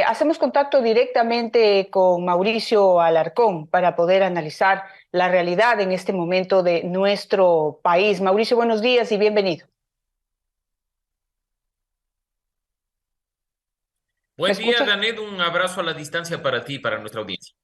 Hacemos contacto directamente con Mauricio Alarcón para poder analizar la realidad en este momento de nuestro país. Mauricio, buenos días y bienvenido. ¿Me Buen día, escuchas? Danet. Un abrazo a la distancia para ti y para nuestra audiencia.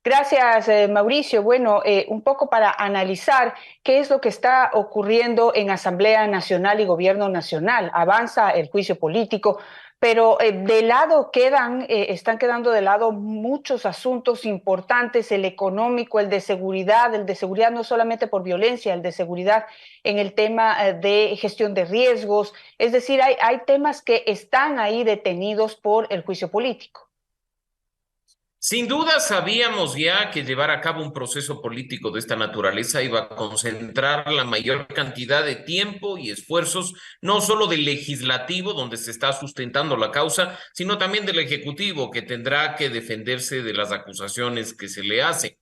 Gracias, Mauricio. Bueno, un poco para analizar qué es lo que está ocurriendo en Asamblea Nacional y Gobierno Nacional. Avanza el juicio político, pero de lado están quedando de lado muchos asuntos importantes, el económico, el de seguridad no solamente por violencia, el de seguridad en el tema de gestión de riesgos. Es decir, hay temas que están ahí detenidos por el juicio político. Sin duda sabíamos ya que llevar a cabo un proceso político de esta naturaleza iba a concentrar la mayor cantidad de tiempo y esfuerzos, no solo del legislativo, donde se está sustentando la causa, sino también del ejecutivo, que tendrá que defenderse de las acusaciones que se le hacen.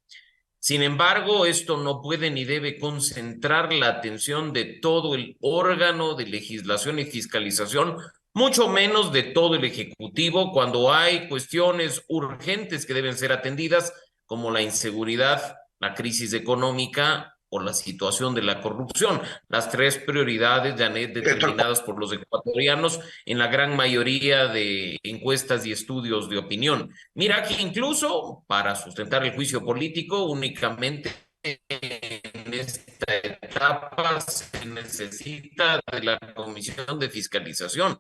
Sin embargo, esto no puede ni debe concentrar la atención de todo el órgano de legislación y fiscalización, mucho menos de todo el Ejecutivo, cuando hay cuestiones urgentes que deben ser atendidas, como la inseguridad, la crisis económica o la situación de la corrupción. Las tres prioridades, Janet, determinadas por los ecuatorianos en la gran mayoría de encuestas y estudios de opinión. Mira que incluso para sustentar el juicio político, únicamente en esta etapa se necesita de la Comisión de Fiscalización.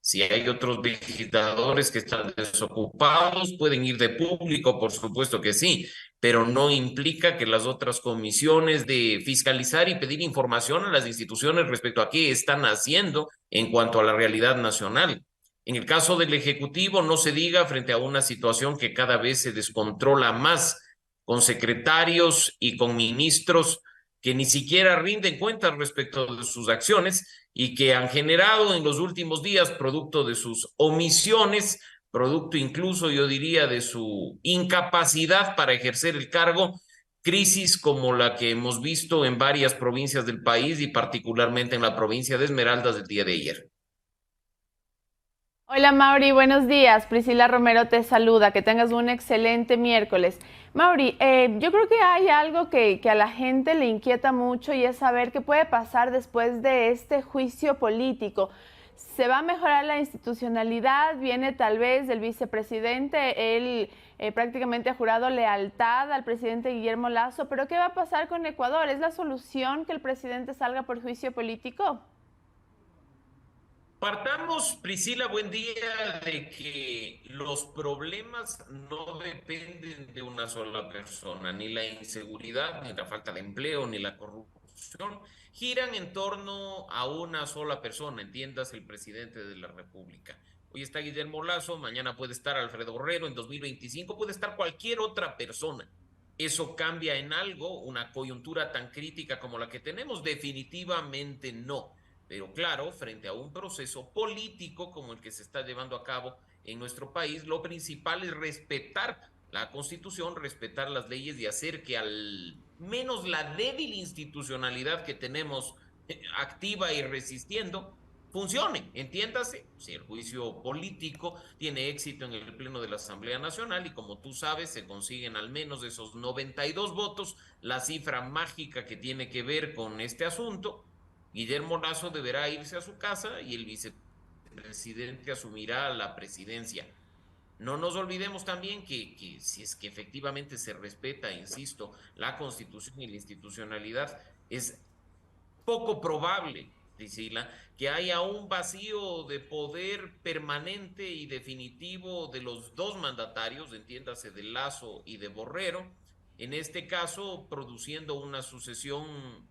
Si hay otros legisladores que están desocupados, pueden ir de público, por supuesto que sí, pero no implica que las otras comisiones de fiscalizar y pedir información a las instituciones respecto a qué están haciendo en cuanto a la realidad nacional. En el caso del Ejecutivo, no se diga frente a una situación que cada vez se descontrola más, con secretarios y con ministros que ni siquiera rinden cuentas respecto de sus acciones y que han generado en los últimos días, producto de sus omisiones, producto incluso, yo diría, de su incapacidad para ejercer el cargo, crisis como la que hemos visto en varias provincias del país y particularmente en la provincia de Esmeraldas del día de ayer. Hola Mauri, buenos días. Priscila Romero te saluda. Que tengas un excelente miércoles. Mauri, yo creo que hay algo que a la gente le inquieta mucho y es saber qué puede pasar después de este juicio político. ¿Se va a mejorar la institucionalidad? Viene tal vez el vicepresidente, él prácticamente ha jurado lealtad al presidente Guillermo Lasso, pero ¿qué va a pasar con Ecuador? ¿Es la solución que el presidente salga por juicio político? Partamos, Priscila, buen día, de que los problemas no dependen de una sola persona, ni la inseguridad, ni la falta de empleo, ni la corrupción, giran en torno a una sola persona, entiendas, el presidente de la República. Hoy está Guillermo Lasso, mañana puede estar Alfredo Guerrero, en 2025 puede estar cualquier otra persona. ¿Eso cambia en algo una coyuntura tan crítica como la que tenemos? Definitivamente no. Pero claro, frente a un proceso político como el que se está llevando a cabo en nuestro país, lo principal es respetar la Constitución, respetar las leyes y hacer que al menos la débil institucionalidad que tenemos activa y resistiendo funcione. Entiéndase, si el juicio político tiene éxito en el Pleno de la Asamblea Nacional y como tú sabes, se consiguen al menos esos 92 votos, la cifra mágica que tiene que ver con este asunto. Guillermo Lasso deberá irse a su casa y el vicepresidente asumirá la presidencia. No nos olvidemos también que si es que efectivamente se respeta, insisto, la constitución y la institucionalidad, es poco probable, Priscila, que haya un vacío de poder permanente y definitivo de los dos mandatarios, entiéndase de Lasso y de Borrero, en este caso produciendo una sucesión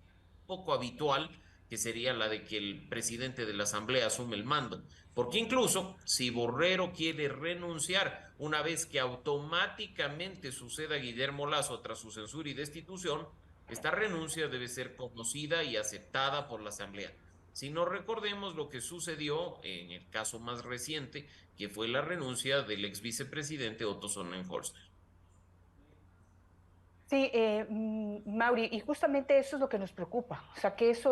poco habitual, que sería la de que el presidente de la Asamblea asume el mando. Porque incluso si Borrero quiere renunciar una vez que automáticamente suceda Guillermo Lasso tras su censura y destitución, esta renuncia debe ser conocida y aceptada por la Asamblea. Si no recordemos lo que sucedió en el caso más reciente, que fue la renuncia del ex vicepresidente Otto Sonnenholz. Sí, Mauri, y justamente eso es lo que nos preocupa, o sea, qué es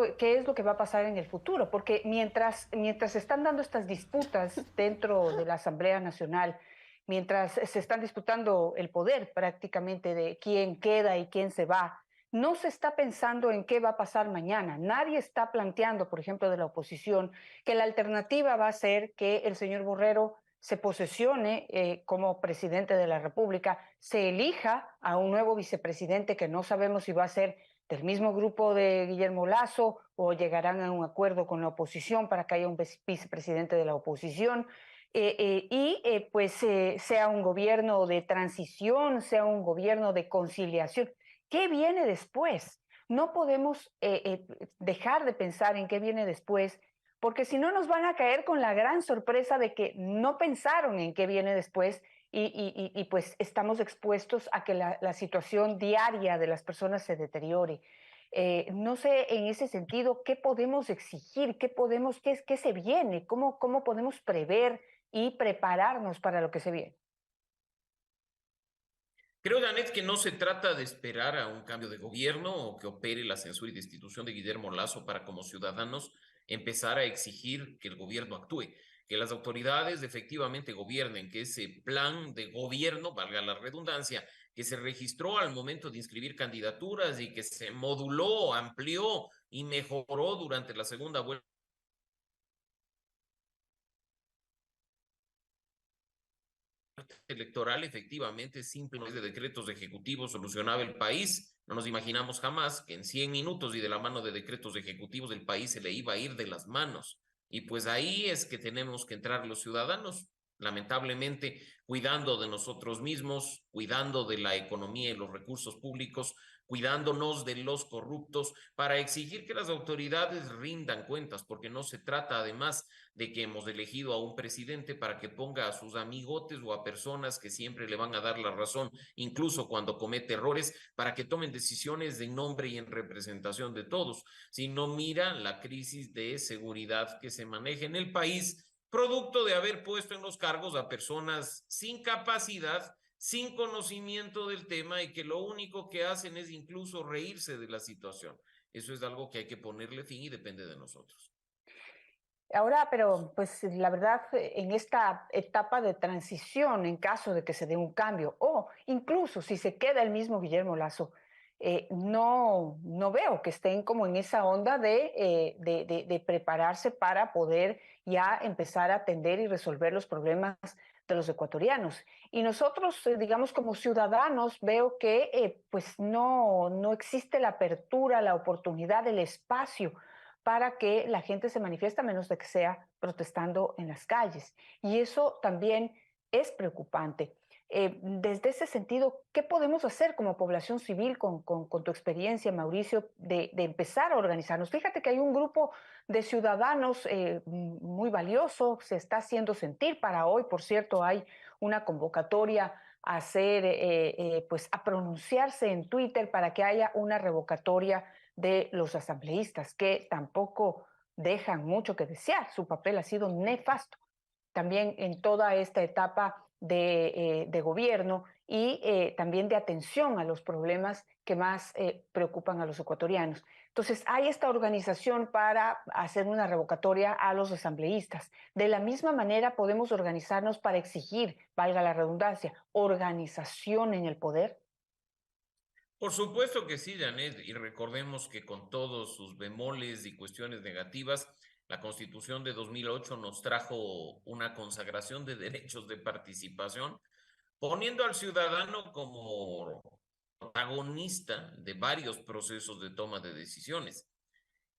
lo que va a pasar en el futuro, porque mientras se están dando estas disputas dentro de la Asamblea Nacional, mientras se están disputando el poder prácticamente de quién queda y quién se va, no se está pensando en qué va a pasar mañana. Nadie está planteando, por ejemplo, de la oposición, que la alternativa va a ser que el señor Borrero se posesione como presidente de la República, se elija a un nuevo vicepresidente que no sabemos si va a ser del mismo grupo de Guillermo Lasso o llegarán a un acuerdo con la oposición para que haya un vicepresidente de la oposición pues sea un gobierno de transición, sea un gobierno de conciliación. ¿Qué viene después? No podemos dejar de pensar en qué viene después porque si no nos van a caer con la gran sorpresa de que no pensaron en qué viene después y pues estamos expuestos a que la situación diaria de las personas se deteriore. No sé en ese sentido qué podemos exigir, qué se viene, cómo podemos prever y prepararnos para lo que se viene. Creo, Janet, que no se trata de esperar a un cambio de gobierno o que opere la censura y destitución de Guillermo Lasso para como ciudadanos empezar a exigir que el gobierno actúe, que las autoridades efectivamente gobiernen, que ese plan de gobierno, valga la redundancia, que se registró al momento de inscribir candidaturas y que se moduló, amplió y mejoró durante la segunda vuelta electoral, efectivamente, simplemente de decretos ejecutivos solucionaba el país. No nos imaginamos jamás que en 100 minutos y de la mano de decretos ejecutivos del país se le iba a ir de las manos. Y pues ahí es que tenemos que entrar los ciudadanos, lamentablemente, cuidando de nosotros mismos, cuidando de la economía y los recursos públicos, cuidándonos de los corruptos, para exigir que las autoridades rindan cuentas, porque no se trata además de que hemos elegido a un presidente para que ponga a sus amigotes o a personas que siempre le van a dar la razón, incluso cuando comete errores, para que tomen decisiones en nombre y en representación de todos, sino mira la crisis de seguridad que se maneja en el país, producto de haber puesto en los cargos a personas sin capacidad, sin conocimiento del tema y que lo único que hacen es incluso reírse de la situación. Eso es algo que hay que ponerle fin y depende de nosotros. Ahora, pero pues la verdad, en esta etapa de transición, en caso de que se dé un cambio, o incluso si se queda el mismo Guillermo Lasso, no veo que estén como en esa onda de prepararse para poder ya empezar a atender y resolver los problemas de los ecuatorianos. Y nosotros, digamos, como ciudadanos, veo que pues no existe la apertura, la oportunidad, el espacio para que la gente se manifieste a menos de que sea protestando en las calles. Y eso también es preocupante. Desde ese sentido, ¿qué podemos hacer como población civil con tu experiencia, Mauricio, de empezar a organizarnos? Fíjate que hay un grupo de ciudadanos muy valioso, se está haciendo sentir. Para hoy, por cierto, hay una convocatoria a hacer, pues a pronunciarse en Twitter para que haya una revocatoria de los asambleístas, que tampoco dejan mucho que desear. Su papel ha sido nefasto también en toda esta etapa de gobierno y también de atención a los problemas que más preocupan a los ecuatorianos. Entonces, hay esta organización para hacer una revocatoria a los asambleístas. De la misma manera, podemos organizarnos para exigir, valga la redundancia, organización en el poder. Por supuesto que sí, Janet, y recordemos que con todos sus bemoles y cuestiones negativas, la Constitución de 2008 nos trajo una consagración de derechos de participación, poniendo al ciudadano como protagonista de varios procesos de toma de decisiones.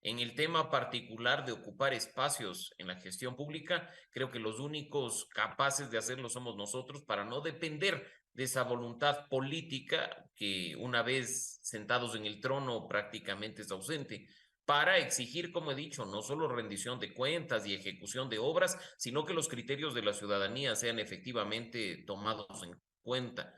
En el tema particular de ocupar espacios en la gestión pública, creo que los únicos capaces de hacerlo somos nosotros para no depender de esa voluntad política que una vez sentados en el trono prácticamente es ausente, para exigir, como he dicho, no solo rendición de cuentas y ejecución de obras, sino que los criterios de la ciudadanía sean efectivamente tomados en cuenta.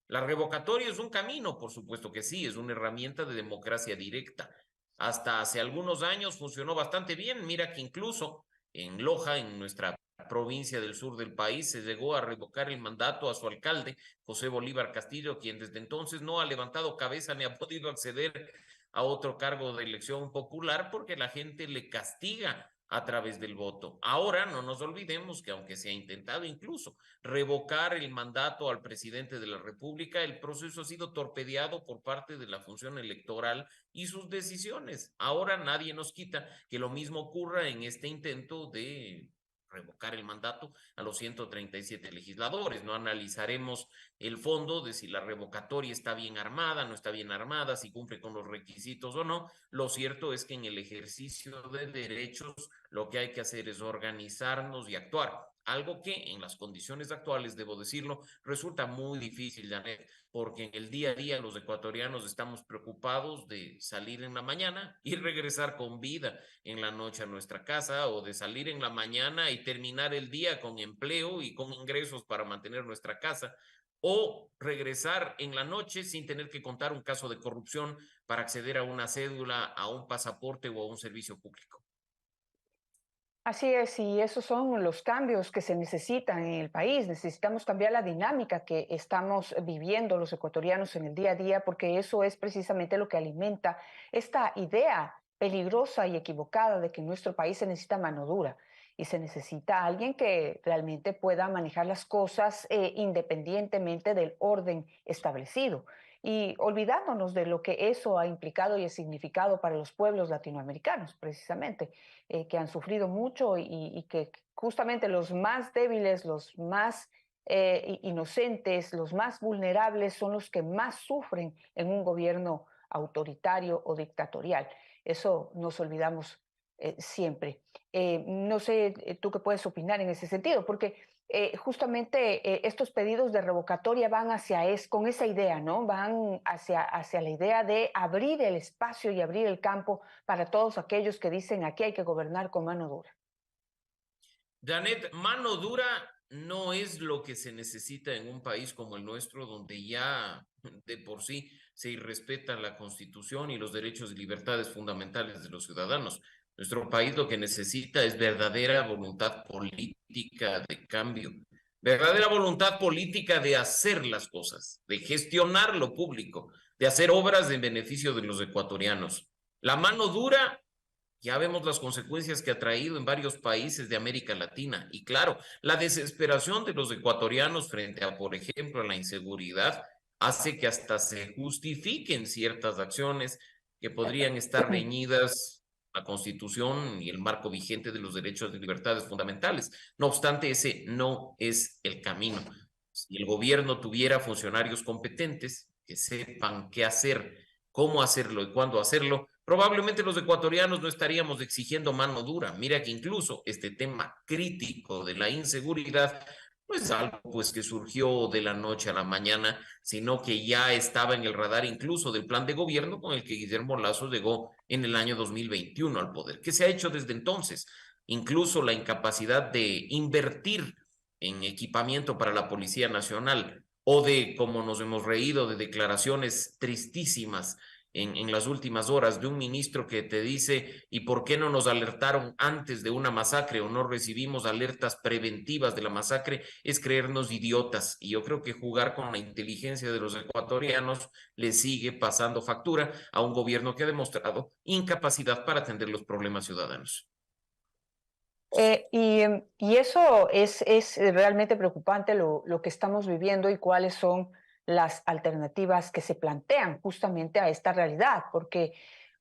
La revocatoria es un camino, por supuesto que sí, es una herramienta de democracia directa. Hasta hace algunos años funcionó bastante bien. Mira que incluso en Loja, en nuestra provincia del sur del país, se llegó a revocar el mandato a su alcalde, José Bolívar Castillo, quien desde entonces no ha levantado cabeza ni ha podido acceder a otro cargo de elección popular porque la gente le castiga a través del voto. Ahora no nos olvidemos que aunque se ha intentado incluso revocar el mandato al presidente de la República, el proceso ha sido torpedeado por parte de la función electoral y sus decisiones. Ahora nadie nos quita que lo mismo ocurra en este intento de revocar el mandato a los 137 legisladores. No analizaremos el fondo de si la revocatoria está bien armada, no está bien armada, si cumple con los requisitos o no. Lo cierto es que en el ejercicio de derechos lo que hay que hacer es organizarnos y actuar. Algo que en las condiciones actuales, debo decirlo, resulta muy difícil, Janet, porque en el día a día los ecuatorianos estamos preocupados de salir en la mañana y regresar con vida en la noche a nuestra casa, o de salir en la mañana y terminar el día con empleo y con ingresos para mantener nuestra casa, o regresar en la noche sin tener que contar un caso de corrupción para acceder a una cédula, a un pasaporte o a un servicio público. Así es, y esos son los cambios que se necesitan en el país. Necesitamos cambiar la dinámica que estamos viviendo los ecuatorianos en el día a día, porque eso es precisamente lo que alimenta esta idea peligrosa y equivocada de que en nuestro país se necesita mano dura y se necesita alguien que realmente pueda manejar las cosas independientemente del orden establecido. Y olvidándonos de lo que eso ha implicado y ha significado para los pueblos latinoamericanos, precisamente que han sufrido mucho y que justamente los más débiles, los más inocentes, los más vulnerables son los que más sufren en un gobierno autoritario o dictatorial. Eso nos olvidamos siempre. No sé, tú qué puedes opinar en ese sentido, porque justamente estos pedidos de revocatoria van con esa idea, ¿no? Van hacia la idea de abrir el espacio y abrir el campo para todos aquellos que dicen aquí hay que gobernar con mano dura. Janet, mano dura no es lo que se necesita en un país como el nuestro, donde ya de por sí se irrespetan la Constitución y los derechos y libertades fundamentales de los ciudadanos. Nuestro país lo que necesita es verdadera voluntad política de cambio, verdadera voluntad política de hacer las cosas, de gestionar lo público, de hacer obras en beneficio de los ecuatorianos. La mano dura, ya vemos las consecuencias que ha traído en varios países de América Latina. Y claro, la desesperación de los ecuatorianos frente a, por ejemplo, la inseguridad, hace que hasta se justifiquen ciertas acciones que podrían estar reñidas la Constitución y el marco vigente de los derechos y libertades fundamentales. No obstante, ese no es el camino. Si el gobierno tuviera funcionarios competentes que sepan qué hacer, cómo hacerlo y cuándo hacerlo, probablemente los ecuatorianos no estaríamos exigiendo mano dura. Mira que incluso este tema crítico de la inseguridad no es algo pues que surgió de la noche a la mañana, sino que ya estaba en el radar incluso del plan de gobierno con el que Guillermo Lasso llegó en el año 2021 al poder. ¿Qué se ha hecho desde entonces? Incluso la incapacidad de invertir en equipamiento para la Policía Nacional, o de, como nos hemos reído, de declaraciones tristísimas en las últimas horas de un ministro que te dice: ¿y por qué no nos alertaron antes de una masacre o no recibimos alertas preventivas de la masacre? Es creernos idiotas. Y yo creo que jugar con la inteligencia de los ecuatorianos le sigue pasando factura a un gobierno que ha demostrado incapacidad para atender los problemas ciudadanos. Y eso es realmente preocupante lo que estamos viviendo y cuáles son las alternativas que se plantean justamente a esta realidad, porque,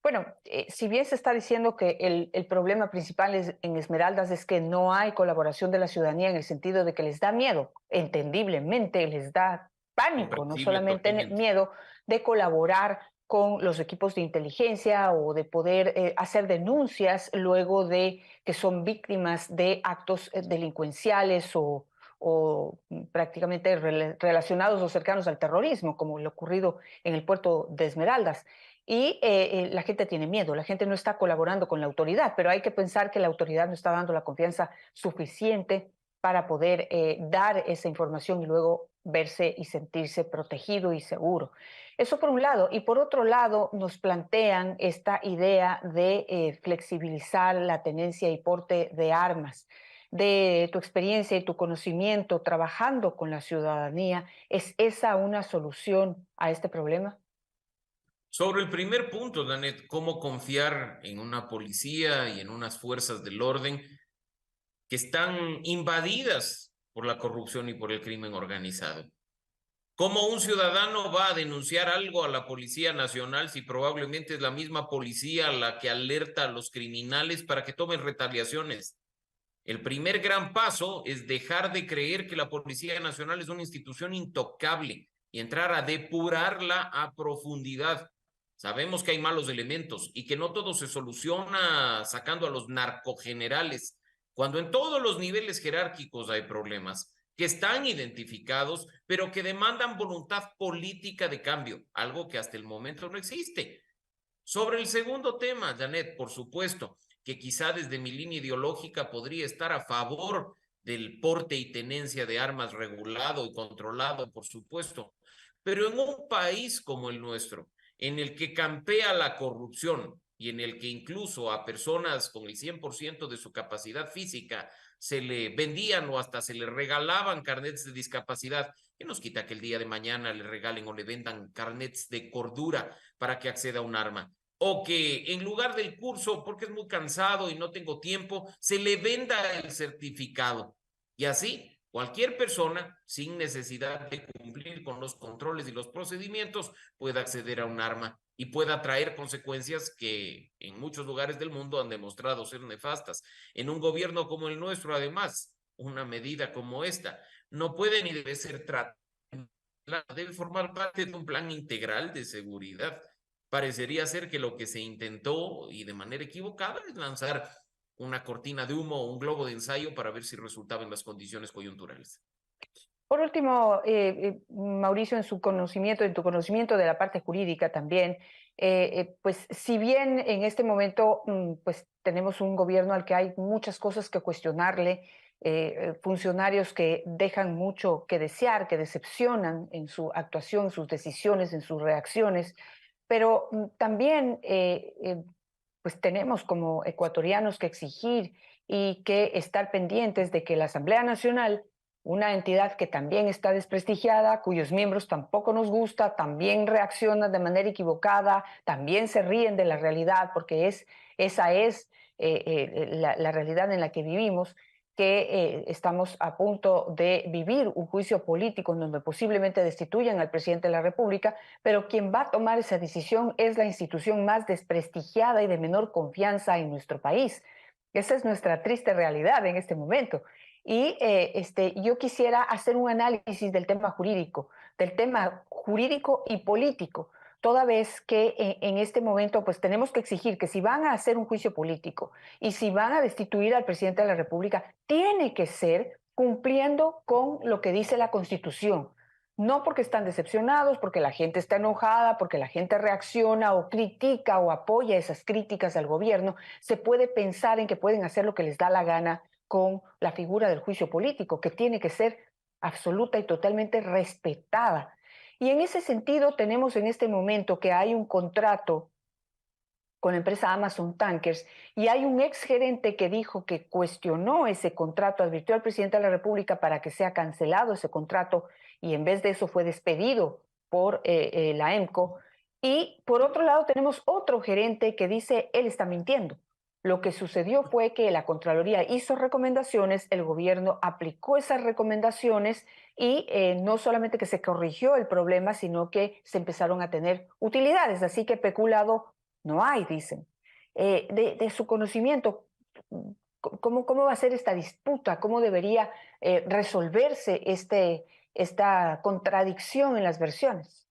bueno, si bien se está diciendo que el problema principal en Esmeraldas es que no hay colaboración de la ciudadanía en el sentido de que les da miedo, entendiblemente les da pánico, no solamente miedo de colaborar con los equipos de inteligencia o de poder hacer denuncias luego de que son víctimas de actos delincuenciales o prácticamente relacionados o cercanos al terrorismo, como lo ocurrido en el puerto de Esmeraldas. Y la gente tiene miedo, la gente no está colaborando con la autoridad, pero hay que pensar que la autoridad no está dando la confianza suficiente para poder dar esa información y luego verse y sentirse protegido y seguro. Eso por un lado. Y por otro lado, nos plantean esta idea de flexibilizar la tenencia y porte de armas. de tu experiencia y tu conocimiento trabajando con la ciudadanía, ¿es esa una solución a este problema? Sobre el primer punto, Danet, ¿cómo confiar en una policía y en unas fuerzas del orden que están invadidas por la corrupción y por el crimen organizado? ¿Cómo un ciudadano va a denunciar algo a la Policía Nacional si probablemente es la misma policía la que alerta a los criminales para que tomen retaliaciones? El primer gran paso es dejar de creer que la Policía Nacional es una institución intocable y entrar a depurarla a profundidad. Sabemos que hay malos elementos y que no todo se soluciona sacando a los narcogenerales, cuando en todos los niveles jerárquicos hay problemas que están identificados, pero que demandan voluntad política de cambio, algo que hasta el momento no existe. Sobre el segundo tema, Janet, por supuesto, que quizá desde mi línea ideológica podría estar a favor del porte y tenencia de armas regulado y controlado, por supuesto, pero en un país como el nuestro, en el que campea la corrupción y en el que incluso a personas con el 100% de su capacidad física se le vendían o hasta se le regalaban carnets de discapacidad, ¿qué nos quita que el día de mañana le regalen o le vendan carnets de cordura para que acceda a un arma? O que en lugar del curso, porque es muy cansado y no tengo tiempo, se le venda el certificado. Y así, cualquier persona, sin necesidad de cumplir con los controles y los procedimientos, pueda acceder a un arma y pueda traer consecuencias que en muchos lugares del mundo han demostrado ser nefastas. En un gobierno como el nuestro, además, una medida como esta no puede ni debe ser tratada, debe formar parte de un plan integral de seguridad. Parecería ser que lo que se intentó, y de manera equivocada, es lanzar una cortina de humo o un globo de ensayo para ver si resultaba en las condiciones coyunturales. Por último, Mauricio, en tu conocimiento de la parte jurídica también, pues si bien en este momento pues tenemos un gobierno al que hay muchas cosas que cuestionarle, funcionarios que dejan mucho que desear, que decepcionan en su actuación, en sus decisiones, en sus reacciones, pero también pues tenemos como ecuatorianos que exigir y que estar pendientes de que la Asamblea Nacional, una entidad que también está desprestigiada, cuyos miembros tampoco nos gusta, también reacciona de manera equivocada, también se ríen de la realidad, porque esa es la realidad en la que vivimos, que estamos a punto de vivir un juicio político en donde posiblemente destituyan al presidente de la República, pero quien va a tomar esa decisión es la institución más desprestigiada y de menor confianza en nuestro país. Esa es nuestra triste realidad en este momento. Y yo quisiera hacer un análisis del tema jurídico y político, toda vez que en este momento pues tenemos que exigir que si van a hacer un juicio político y si van a destituir al presidente de la República, tiene que ser cumpliendo con lo que dice la Constitución. No porque están decepcionados, porque la gente está enojada, porque la gente reacciona o critica o apoya esas críticas al gobierno, se puede pensar en que pueden hacer lo que les da la gana con la figura del juicio político, que tiene que ser absoluta y totalmente respetada. Y en ese sentido tenemos en este momento que hay un contrato con la empresa Amazon Tankers y hay un exgerente que dijo que cuestionó ese contrato, advirtió al presidente de la República para que sea cancelado ese contrato y en vez de eso fue despedido por la EMCO. Y por otro lado tenemos otro gerente que dice él está mintiendo. Lo que sucedió fue que la Contraloría hizo recomendaciones, el gobierno aplicó esas recomendaciones y no solamente que se corrigió el problema, sino que se empezaron a tener utilidades. Así que peculado no hay, dicen. De su conocimiento, ¿cómo va a ser esta disputa? ¿Cómo debería resolverse esta contradicción en las versiones?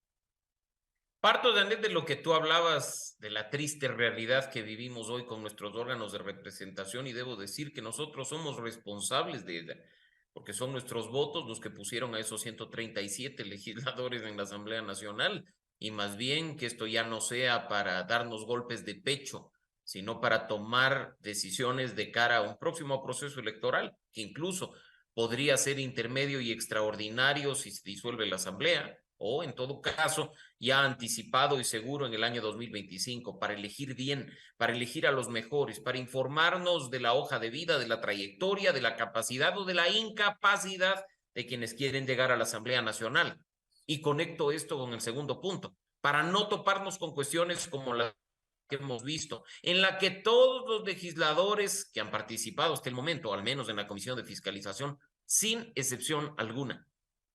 Parto, Danet, de lo que tú hablabas, de la triste realidad que vivimos hoy con nuestros órganos de representación, y debo decir que nosotros somos responsables de ella, porque son nuestros votos los que pusieron a esos 137 legisladores en la Asamblea Nacional, y más bien que esto ya no sea para darnos golpes de pecho, sino para tomar decisiones de cara a un próximo proceso electoral, que incluso podría ser intermedio y extraordinario si se disuelve la Asamblea, o en todo caso ya anticipado y seguro en el año 2025, para elegir bien, para elegir a los mejores, para informarnos de la hoja de vida, de la trayectoria, de la capacidad o de la incapacidad de quienes quieren llegar a la Asamblea Nacional. Y conecto esto con el segundo punto, para no toparnos con cuestiones como la que hemos visto, en la que todos los legisladores que han participado hasta el momento, al menos en la Comisión de Fiscalización, sin excepción alguna,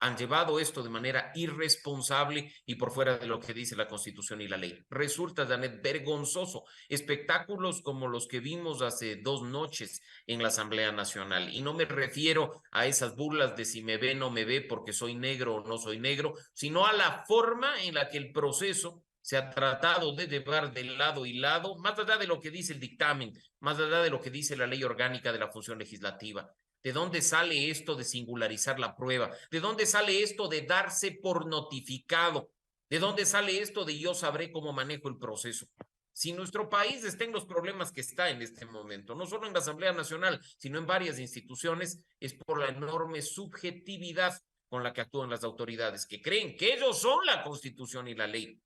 han llevado esto de manera irresponsable y por fuera de lo que dice la Constitución y la ley. Resulta, Janet, vergonzoso espectáculos como los que vimos hace 2 noches en la Asamblea Nacional. Y no me refiero a esas burlas de si me ve, no me ve porque soy negro o no soy negro, sino a la forma en la que el proceso se ha tratado de llevar de lado y lado, más allá de lo que dice el dictamen, más allá de lo que dice la ley orgánica de la función legislativa. ¿De dónde sale esto de singularizar la prueba? ¿De dónde sale esto de darse por notificado? ¿De dónde sale esto de yo sabré cómo manejo el proceso? Si nuestro país está en los problemas que está en este momento, no solo en la Asamblea Nacional, sino en varias instituciones, es por la enorme subjetividad con la que actúan las autoridades, que creen que ellos son la Constitución y la ley.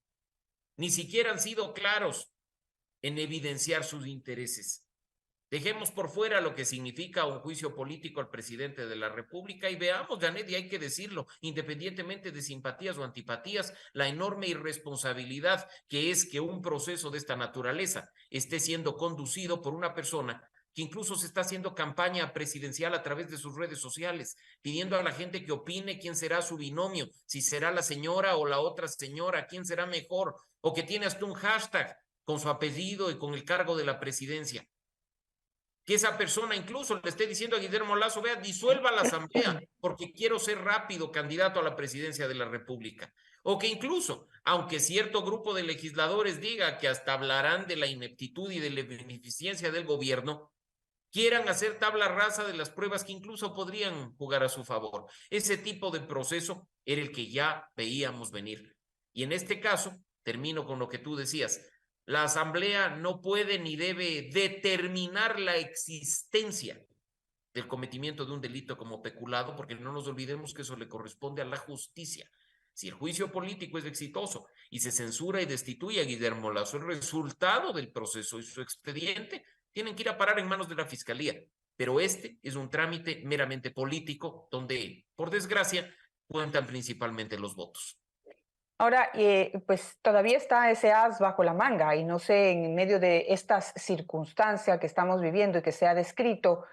Ni siquiera han sido claros en evidenciar sus intereses. Dejemos por fuera lo que significa un juicio político al presidente de la República y veamos, Janet, y hay que decirlo, independientemente de simpatías o antipatías, la enorme irresponsabilidad que es que un proceso de esta naturaleza esté siendo conducido por una persona que incluso se está haciendo campaña presidencial a través de sus redes sociales, pidiendo a la gente que opine quién será su binomio, si será la señora o la otra señora, quién será mejor, o que tiene hasta un hashtag con su apellido y con el cargo de la presidencia. Que esa persona incluso le esté diciendo a Guillermo Lasso, vea, disuelva la asamblea porque quiero ser rápido candidato a la presidencia de la República. O que incluso, aunque cierto grupo de legisladores diga que hasta hablarán de la ineptitud y de la ineficiencia del gobierno, quieran hacer tabla rasa de las pruebas que incluso podrían jugar a su favor. Ese tipo de proceso era el que ya veíamos venir. Y en este caso, termino con lo que tú decías, la Asamblea no puede ni debe determinar la existencia del cometimiento de un delito como peculado, porque no nos olvidemos que eso le corresponde a la justicia. Si el juicio político es exitoso y se censura y destituye a Guillermo Lasso, el resultado del proceso y su expediente tienen que ir a parar en manos de la Fiscalía. Pero este es un trámite meramente político donde, por desgracia, cuentan principalmente los votos. Ahora, pues todavía está ese as bajo la manga y no sé, en medio de estas circunstancias que estamos viviendo y que se ha descrito,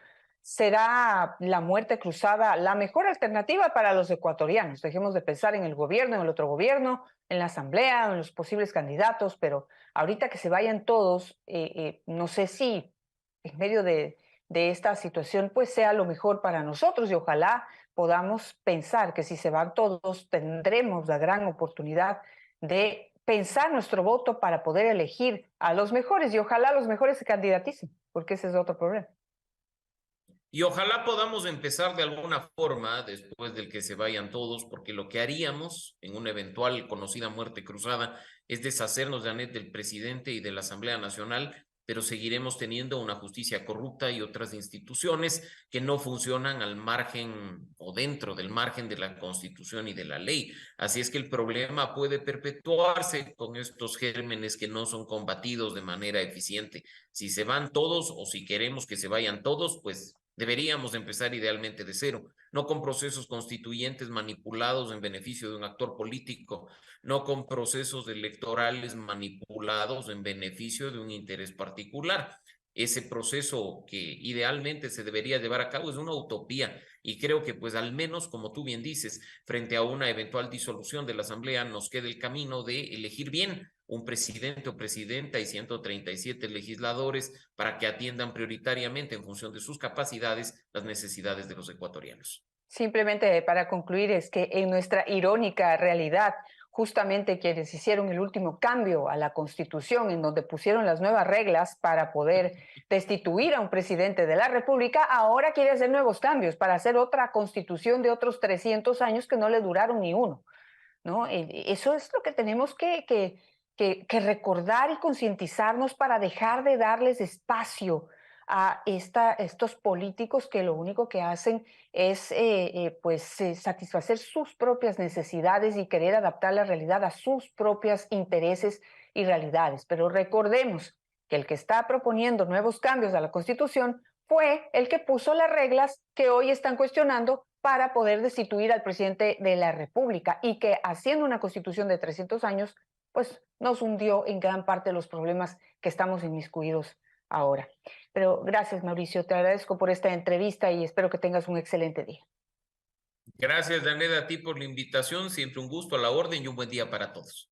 ¿será la muerte cruzada la mejor alternativa para los ecuatorianos? Dejemos de pensar en el gobierno, en el otro gobierno, en la asamblea, en los posibles candidatos, pero ahorita que se vayan todos, no sé si en medio de esta situación pues sea lo mejor para nosotros y ojalá podamos pensar que si se van todos tendremos la gran oportunidad de pensar nuestro voto para poder elegir a los mejores y ojalá los mejores se candidaticen, porque ese es otro problema. Y ojalá podamos empezar de alguna forma después del que se vayan todos, porque lo que haríamos en una eventual conocida muerte cruzada es deshacernos, Janet, del presidente y de la Asamblea Nacional, pero seguiremos teniendo una justicia corrupta y otras instituciones que no funcionan al margen o dentro del margen de la Constitución y de la ley. Así es que el problema puede perpetuarse con estos gérmenes que no son combatidos de manera eficiente. Si se van todos o si queremos que se vayan todos, pues deberíamos empezar idealmente de cero, no con procesos constituyentes manipulados en beneficio de un actor político, no con procesos electorales manipulados en beneficio de un interés particular. Ese proceso que idealmente se debería llevar a cabo es una utopía y creo que pues al menos, como tú bien dices, frente a una eventual disolución de la Asamblea nos queda el camino de elegir bien un presidente o presidenta y 137 legisladores para que atiendan prioritariamente en función de sus capacidades las necesidades de los ecuatorianos. Simplemente para concluir es que en nuestra irónica realidad, justamente quienes hicieron el último cambio a la Constitución, en donde pusieron las nuevas reglas para poder destituir a un presidente de la República, ahora quiere hacer nuevos cambios para hacer otra Constitución de otros 300 años que no le duraron ni uno, ¿no? Eso es lo que tenemos que recordar y concientizarnos para dejar de darles espacio a estos políticos que lo único que hacen es satisfacer sus propias necesidades y querer adaptar la realidad a sus propios intereses y realidades. Pero recordemos que el que está proponiendo nuevos cambios a la Constitución fue el que puso las reglas que hoy están cuestionando para poder destituir al presidente de la República, y que haciendo una Constitución de 300 años, pues nos hundió en gran parte de los problemas que estamos inmiscuidos ahora. Pero gracias, Mauricio, te agradezco por esta entrevista y espero que tengas un excelente día. Gracias, Janet, a ti por la invitación. Siempre un gusto, a la orden, y un buen día para todos.